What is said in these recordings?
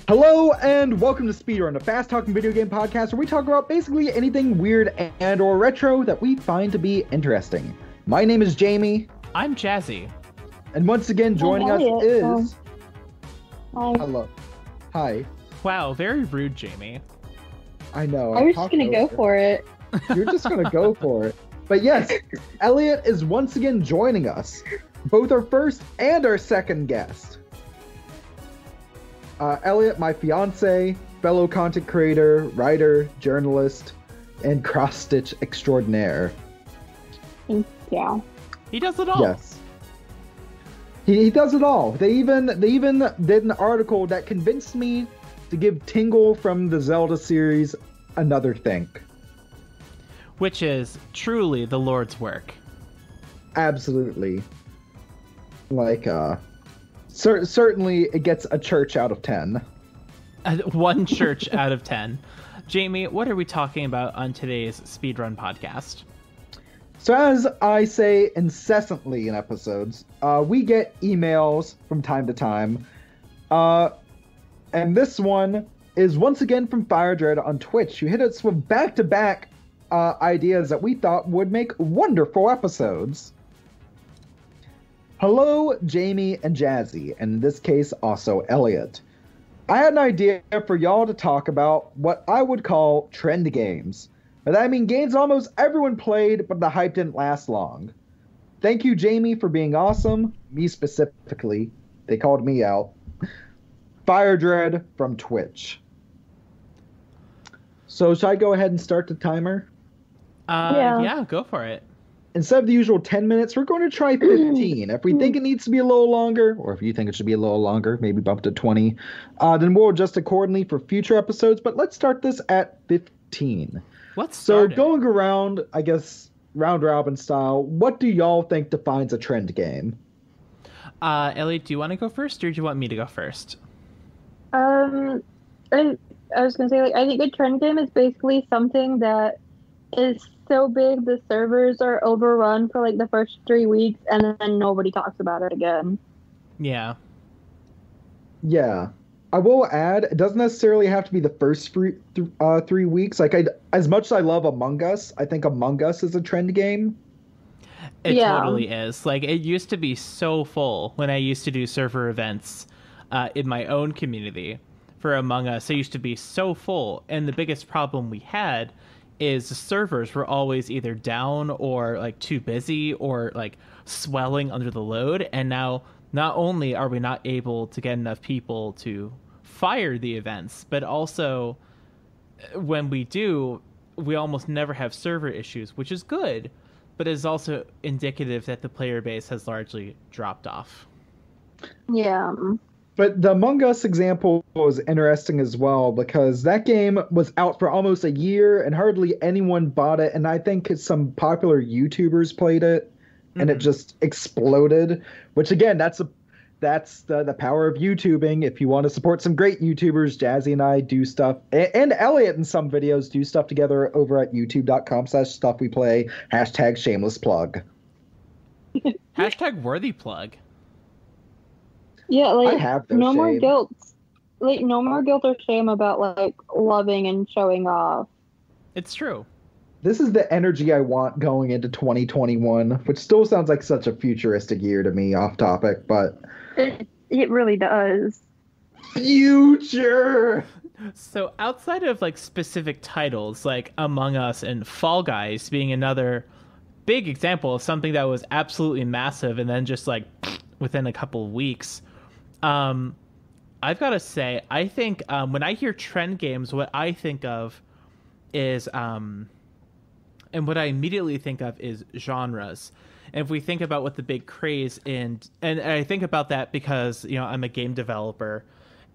Hello and welcome to Speedrun, a fast-talking video game podcast where we talk about basically anything weird and or retro that we find to be interesting. My name is Jamie. I'm Jazzie. And once again joining us is... Hi. Hello. Hi. Wow, very rude, Jamie. I know. I was just gonna go for it. You're just gonna go for it. But yes, Elliot is once again joining us. Both our first and our second guest. Elliot, my fiance, fellow content creator, writer, journalist, and cross-stitch extraordinaire. Thank you. He does it all. Yes. He does it all. They even did an article that convinced me to give Tingle from the Zelda series another think. Which is truly the Lord's work. Absolutely. Like, certainly it gets a church out of 10. One church out of 10. Jamie, what are we talking about on today's Speedrun podcast? So as I say incessantly in episodes, we get emails from time to time. And this one is once again from FireDread on Twitch, who hit us with back-to-back ideas that we thought would make wonderful episodes. Hello, Jamie and Jazzie, and in this case, also Elliot. I had an idea for y'all to talk about what I would call trend games. By that I mean games almost everyone played, but the hype didn't last long. Thank you, Jamie, for being awesome. Me specifically. They called me out. FireDread from Twitch. So, should I go ahead and start the timer? Yeah, go for it. Instead of the usual 10 minutes, we're going to try 15. If we think it needs to be a little longer, or if you think it should be a little longer, maybe bump to 20, then we'll adjust accordingly for future episodes. But let's start this at 15. Let's start it. Going around, I guess, round robin style, what do y'all think defines a trend game? Elliot, do you want to go first, or do you want me to go first? I was gonna say, I think a trend game is basically something that is so big the servers are overrun for the first 3 weeks and then nobody talks about it again. Yeah. Yeah. I will add, it doesn't necessarily have to be the first 3 weeks. As much as I love Among Us, I think Among Us is a trend game. It totally is. It used to be so full when I used to do server events in my own community for Among Us. It used to be so full, and the biggest problem we had is the servers were always either down or too busy or swelling under the load. And now not only are we not able to get enough people to fire the events, but also when we do, we almost never have server issues, which is good, but is also indicative that the player base has largely dropped off. Yeah. But the Among Us example was interesting as well because that game was out for almost a year and hardly anyone bought it. And I think some popular YouTubers played it and it just exploded, which again, that's the power of YouTubing. If you want to support some great YouTubers, Jazzie and I do stuff, and Elliot in some videos do stuff together over at youtube.com/stuffweplay, #shameless plug. #worthy plug. Yeah, I have no more shame. guilt. No more guilt or shame about loving and showing off. It's true. This is the energy I want going into 2021, which still sounds like such a futuristic year to me, off topic, but... It really does. Future! So outside of specific titles like Among Us and Fall Guys being another big example of something that was absolutely massive and then just within a couple of weeks, I've got to say, I think when I hear trend games, what I think of is, and what I immediately think of is genres. And if we think about what the big craze and I think about that because, I'm a game developer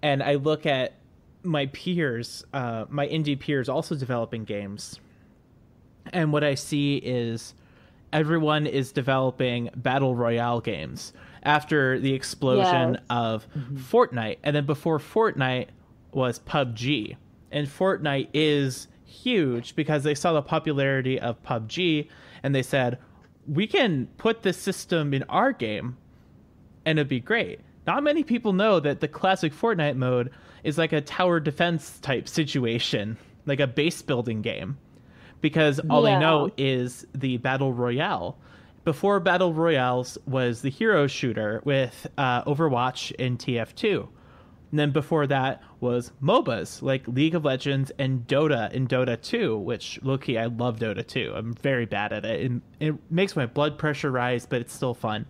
and I look at my peers, my indie peers also developing games. And what I see is everyone is developing battle royale games after the explosion of Fortnite. And then before Fortnite was PUBG. And Fortnite is huge because they saw the popularity of PUBG and they said, we can put this system in our game and it'd be great. not many people know that the classic Fortnite mode is like a tower defense type situation, like a base building game, because all they know is the Battle Royale. Before Battle Royales was the hero shooter with Overwatch and TF2. And then before that was MOBAs like League of Legends and Dota and Dota 2, which, low-key, I love Dota 2. I'm very bad at it. And it makes my blood pressure rise, but it's still fun.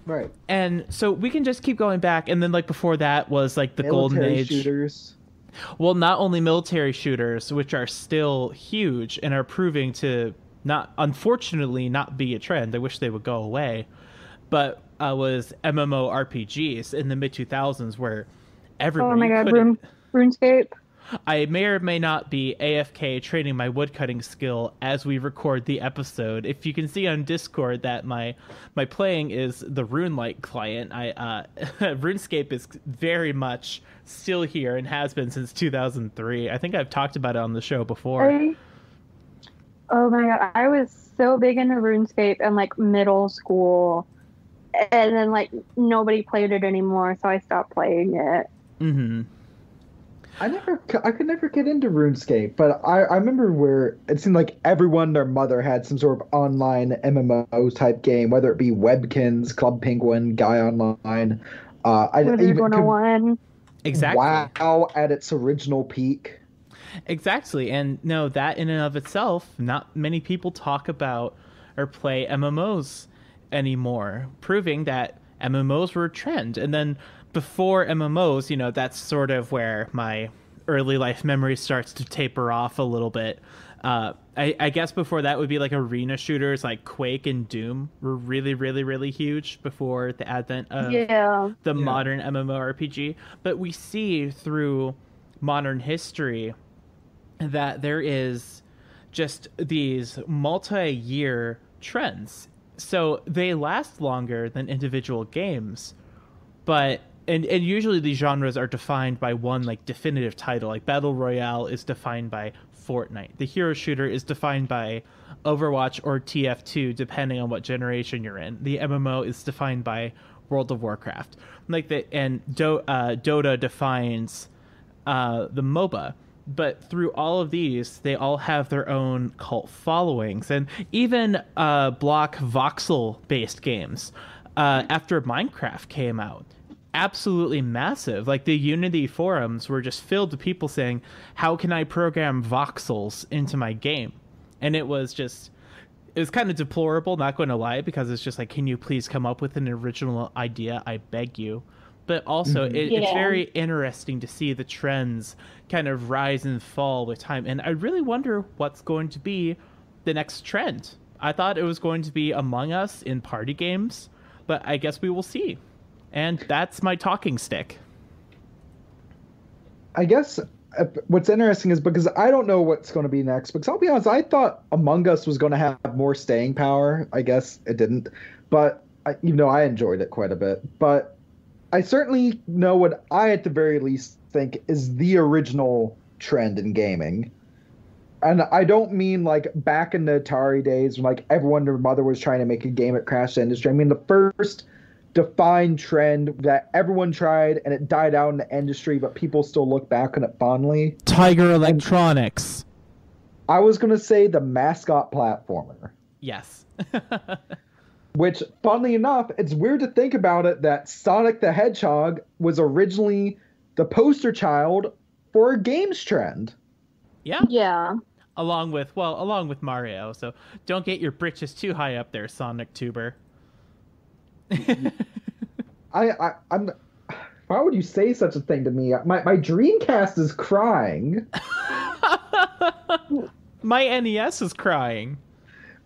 Right. And so we can just keep going back. And then like before that was like the military golden age. Shooters. Well, not only military shooters, which are still huge and are proving to unfortunately not be a trend. I wish they would go away. But was MMORPGs in the mid-2000s where everybody... Oh my god, RuneScape. I may or may not be AFK training my woodcutting skill as we record the episode. If you can see on Discord that my playing is the RuneLite client, RuneScape is very much still here and has been since 2003. I think I've talked about it on the show before. Oh my god, I was so big into RuneScape in like middle school, and then like nobody played it anymore, so I stopped playing it. Mm-hmm. I could never get into RuneScape, but I remember where it seemed like everyone and their mother had some sort of online MMO type game, whether it be Webkins, Club Penguin, Guy Online. Wizard 101. Exactly. WoW at its original peak. Exactly. And no, that in and of itself, not many people talk about or play MMOs anymore, proving that MMOs were a trend. And then before MMOs, that's sort of where my early life memory starts to taper off a little bit. I guess before that would be like arena shooters like Quake and Doom were really, really, really huge before the advent of the modern MMORPG. But we see through modern history that there is just these multi-year trends. So they last longer than individual games, but and usually these genres are defined by one like definitive title. Like Battle Royale is defined by Fortnite. The hero shooter is defined by Overwatch or TF2, depending on what generation you're in. The MMO is defined by World of Warcraft. Dota defines the MOBA. But through all of these, they all have their own cult followings. And even block voxel-based games, after Minecraft came out, absolutely massive. Like the Unity forums were just filled with people saying, how can I program voxels into my game? And it was kind of deplorable, not going to lie, because it's just like, can you please come up with an original idea? I beg you. But also, it's very interesting to see the trends kind of rise and fall with time. And I really wonder what's going to be the next trend. I thought it was going to be Among Us in party games, but I guess we will see. And that's my talking stick. I guess what's interesting is because I don't know what's going to be next. Because I'll be honest, I thought Among Us was going to have more staying power. I guess it didn't. But even though I enjoyed it quite a bit. But I certainly know what I, at the very least, think is the original trend in gaming. And I don't mean like back in the Atari days when like everyone and their mother was trying to make a game that crashed the industry. I mean the first defined trend that everyone tried and it died out in the industry, but people still look back on it fondly. Tiger Electronics. And I was going to say the mascot platformer. Yes. Which, funnily enough, it's weird to think about it that Sonic the Hedgehog was originally the poster child for a games trend. Yeah. Yeah. Along with Mario. So don't get your britches too high up there, Sonic Tuber. I'm. Why would you say such a thing to me? My Dreamcast is crying. My NES is crying.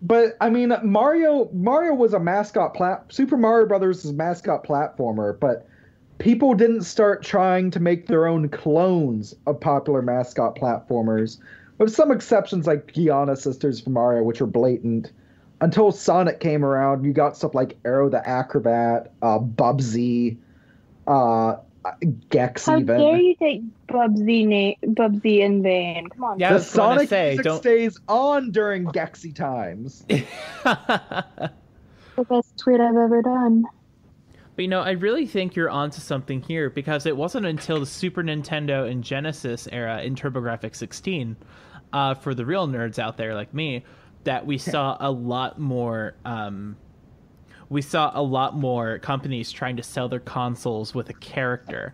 But I mean, Mario was a mascot Super Mario Brothers is a mascot platformer, but people didn't start trying to make their own clones of popular mascot platformers, with some exceptions like Giana Sisters for Mario, which are blatant. Until Sonic came around, you got stuff like Arrow the Acrobat, Bubsy, Gex. How even. dare you take Bubsy in vain? Come on. Yeah, the Sonic music don't... stays on during Gexy times. The best tweet I've ever done. But I really think you're onto something here because it wasn't until the Super Nintendo and Genesis era in TurboGrafx 16, for the real nerds out there like me, that we saw a lot more. We saw a lot more companies trying to sell their consoles with a character,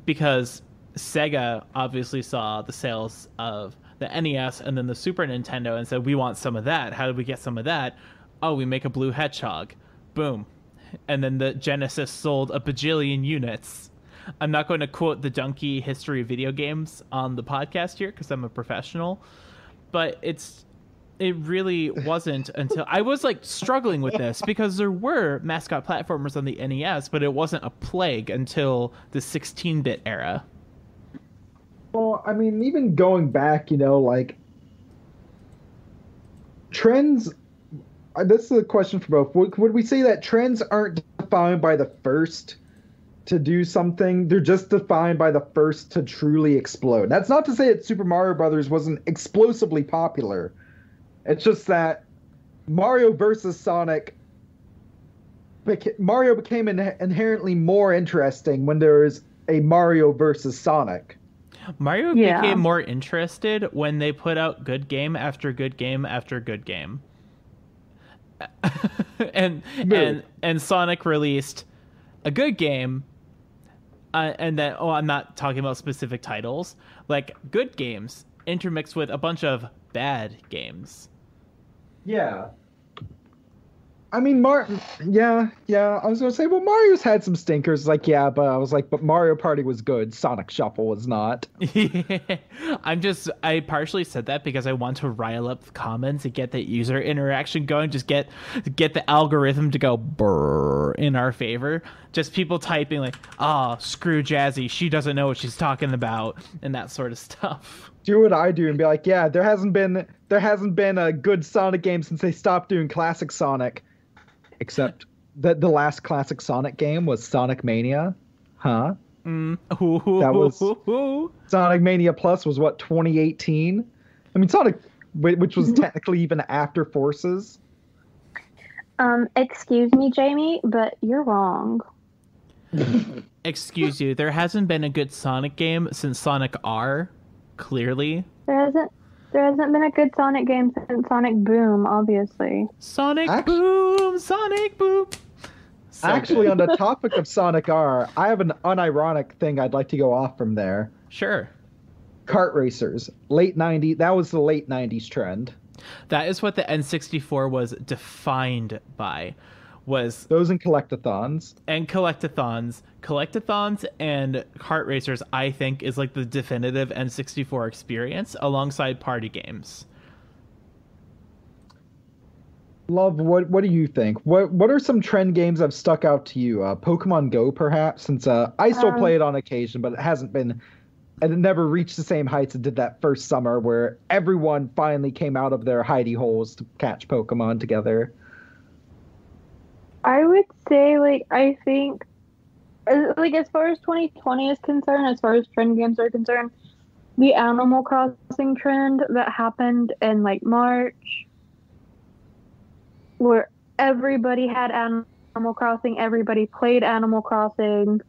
because Sega obviously saw the sales of the NES and then the Super Nintendo and said, "We want some of that. How do we get some of that? Oh, we make a blue hedgehog. Boom." And then the Genesis sold a bajillion units. I'm not going to quote the donkey history of video games on the podcast here because I'm a professional, but it really wasn't until I was like struggling with this because there were mascot platformers on the NES, but it wasn't a plague until the 16-bit era. Well, I mean, even going back, like trends. This is a question for both. Would we say that trends aren't defined by the first to do something? They're just defined by the first to truly explode. That's not to say that Super Mario Brothers wasn't explosively popular. It's just that Mario versus Sonic, Mario became inherently more interesting when there was a Mario versus Sonic. Mario became more interested when they put out good game after good game after good game. and Sonic released a good game, and then I'm not talking about specific titles, like good games intermixed with a bunch of bad games. Yeah. I mean, yeah. I was gonna say, well, Mario's had some stinkers. Like, yeah, but I was like, but Mario Party was good. Sonic Shuffle was not. I partially said that because I want to rile up the comments and get the user interaction going. Just get the algorithm to go brrr in our favor. Just people typing like, "Oh, screw Jazzie, she doesn't know what she's talking about," and that sort of stuff. Do what I do and be like, yeah, there hasn't been a good Sonic game since they stopped doing classic Sonic. Except that the last classic Sonic game was Sonic Mania. Huh? That was Sonic Mania Plus was what, 2018? I mean, Sonic, which was technically even after Forces. Excuse me, Jamie, but you're wrong. Excuse you, there hasn't been a good Sonic game since Sonic R, clearly. There hasn't been a good Sonic game since Sonic Boom, obviously. Sonic Boom! So actually, on the topic of Sonic R, I have an unironic thing I'd like to go off from there. Sure. Kart racers. Late 90s. That was the late 90s trend. That is what the N64 was defined by. Was those and collectathons. And collectathons and kart racers, I think, is like the definitive N64 experience alongside party games. Love, what do you think? What are some trend games that have stuck out to you? Pokemon Go, perhaps, since I still play it on occasion, but it never reached the same heights it did that first summer where everyone finally came out of their hidey holes to catch Pokemon together. I would say, I think, as far as 2020 is concerned, as far as trend games are concerned, the Animal Crossing trend that happened in, March, where everybody had Animal Crossing, everybody played Animal Crossing.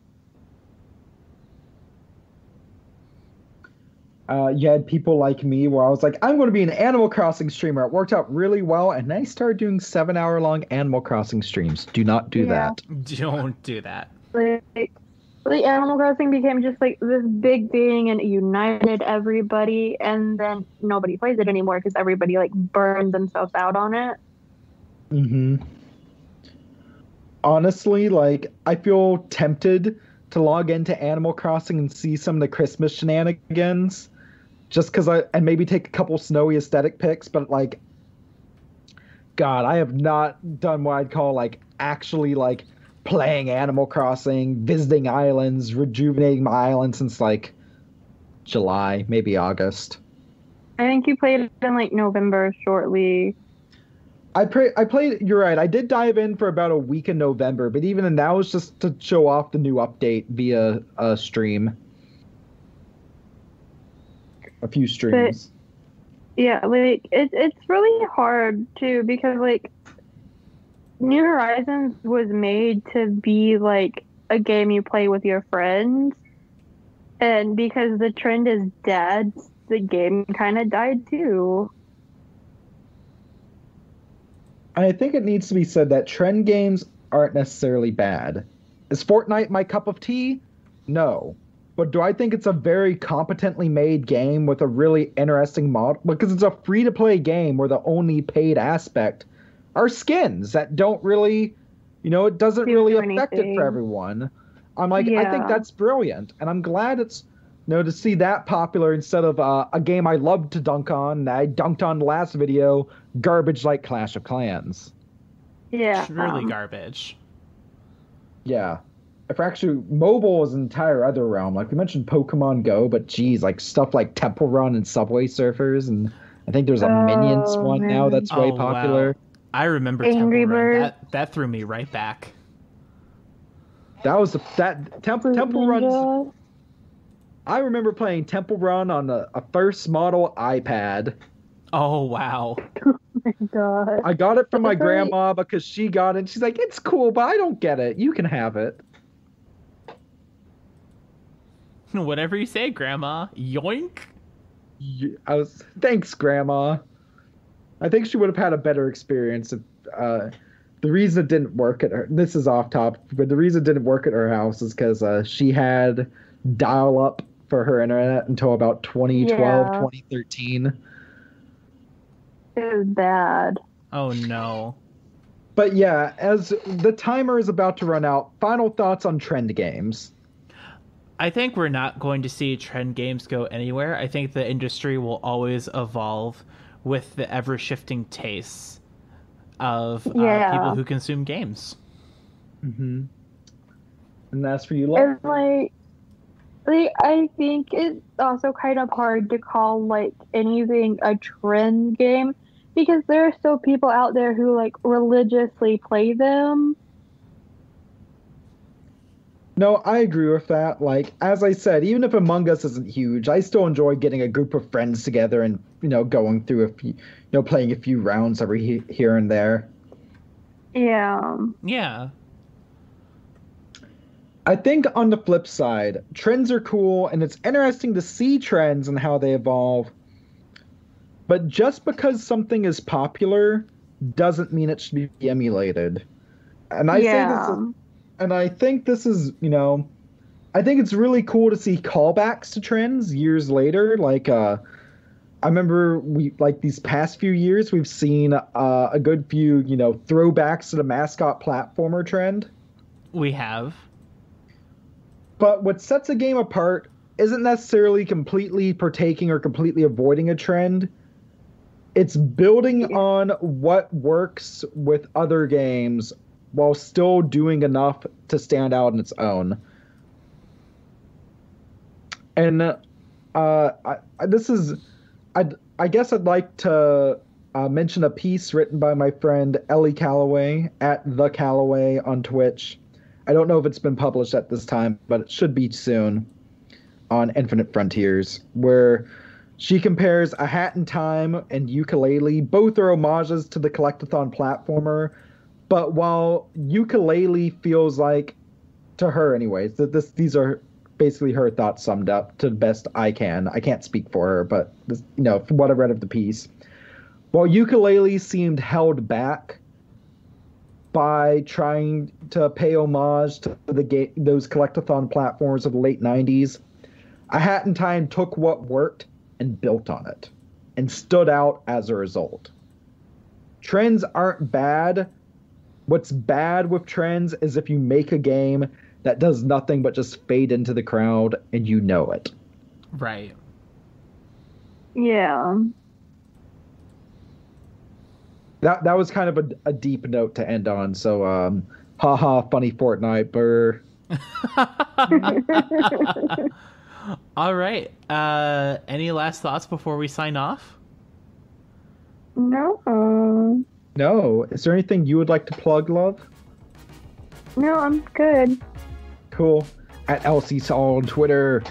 You had people like me where I was like, I'm going to be an Animal Crossing streamer. It worked out really well, and I started doing 7-hour-long Animal Crossing streams. Do not do that. Don't do that. Animal Crossing became just this big thing, and it united everybody, and then nobody plays it anymore because everybody burned themselves out on it. Mm-hmm. Honestly, I feel tempted to log into Animal Crossing and see some of the Christmas shenanigans. Just because and maybe take a couple snowy aesthetic pics, but God, I have not done what I'd call actually playing Animal Crossing, visiting islands, rejuvenating my island since July, maybe August. I think you played it in November shortly. I played. You're right. I did dive in for about a week in November, but even then, that was just to show off the new update via a stream. A few streams. But, yeah, it's really hard too because New Horizons was made to be like a game you play with your friends, and because the trend is dead, the game kind of died too. I think it needs to be said that trend games aren't necessarily bad. Is Fortnite my cup of tea? No. But do I think it's a very competently made game with a really interesting model? Because it's a free-to-play game where the only paid aspect are skins that don't really, it doesn't really affect it for everyone. I'm like, I think that's brilliant. And I'm glad it's, to see that popular instead of a game I loved to dunk on, that I dunked on the last video, garbage like Clash of Clans. Yeah. Truly garbage. Yeah. If actually, mobile is an entire other realm. Like, we mentioned Pokemon Go, but geez, like stuff like Temple Run and Subway Surfers, and I think there's a Minions one now that's way popular. Wow. I remember Angry Temple Run. Bird. That threw me right back. That was Temple Run's. I remember playing Temple Run on a first model iPad. Oh, wow. Oh my god. I got it from my grandma because she got it. She's like, it's cool, but I don't get it. You can have it. Whatever you say, Grandma. Yoink. Thanks, Grandma. I think she would have had a better experience if the reason it didn't work at her. This is off topic, but the reason it didn't work at her house is because she had dial-up for her internet until about 2012, 2013. It was bad. Oh, no. But yeah, as the timer is about to run out, final thoughts on trend games. I think we're not going to see trend games go anywhere. I think the industry will always evolve with the ever-shifting tastes of people who consume games. Mm-hmm. And that's for you, Love? And I think it's also kind of hard to call anything a trend game because there are still people out there who religiously play them. No, I agree with that. As I said, even if Among Us isn't huge, I still enjoy getting a group of friends together and, going through a few, playing a few rounds every here and there. Yeah. Yeah. I think on the flip side, trends are cool and it's interesting to see trends and how they evolve. But just because something is popular doesn't mean it should be emulated. And I say this is, and I think this is, I think it's really cool to see callbacks to trends years later. I remember these past few years, we've seen a good few, throwbacks to the mascot platformer trend. We have. But what sets a game apart isn't necessarily completely partaking or completely avoiding a trend. It's building on what works with other games while still doing enough to stand out on its own. And I guess I'd like to mention a piece written by my friend Ellie Calloway at The Calloway on Twitch. I don't know if it's been published at this time, but it should be soon on Infinite Frontiers, where she compares A Hat in Time and Yooka-Laylee. Both are homages to the collectathon platformer, but while Yooka-Laylee feels like, to her anyways, these are basically her thoughts summed up to the best I can. I can't speak for her, but from what I read of the piece, while Yooka-Laylee seemed held back by trying to pay homage to those collectathon platforms of the late 90s, A Hat in Time took what worked and built on it, and stood out as a result. Trends aren't bad. What's bad with trends is if you make a game that does nothing but just fade into the crowd and you know it. Right. Yeah. That was kind of a deep note to end on, so haha, funny Fortnite, burr. All right. Any last thoughts before we sign off? No. No. Is there anything you would like to plug, Love? No, I'm good. Cool. At LC on Twitter.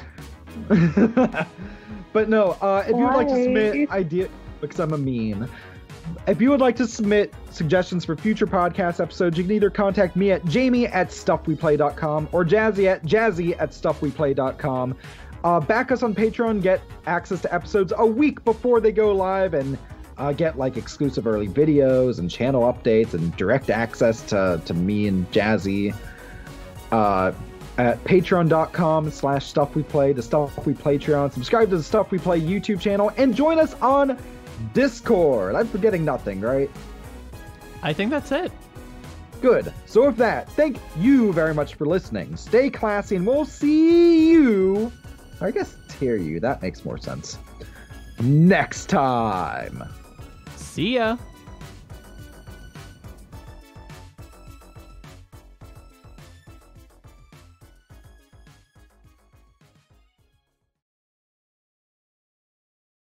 But no, if you would like to submit idea, because I'm a meme. If you would like to submit suggestions for future podcast episodes, you can either contact me at jamie@stuffweplay.com or jazzie@stuffweplay.com. Back us on Patreon, get access to episodes a week before they go live, and get like exclusive early videos and channel updates and direct access to me and Jazzie at patreon.com/stuffweplay, the Stuff We Play Patreon. Subscribe to the Stuff We Play YouTube channel and join us on Discord. I'm forgetting nothing, right? I think that's it. Good. So with that, thank you very much for listening. Stay classy, and we'll see you, or I guess hear you, that makes more sense, next time. See ya.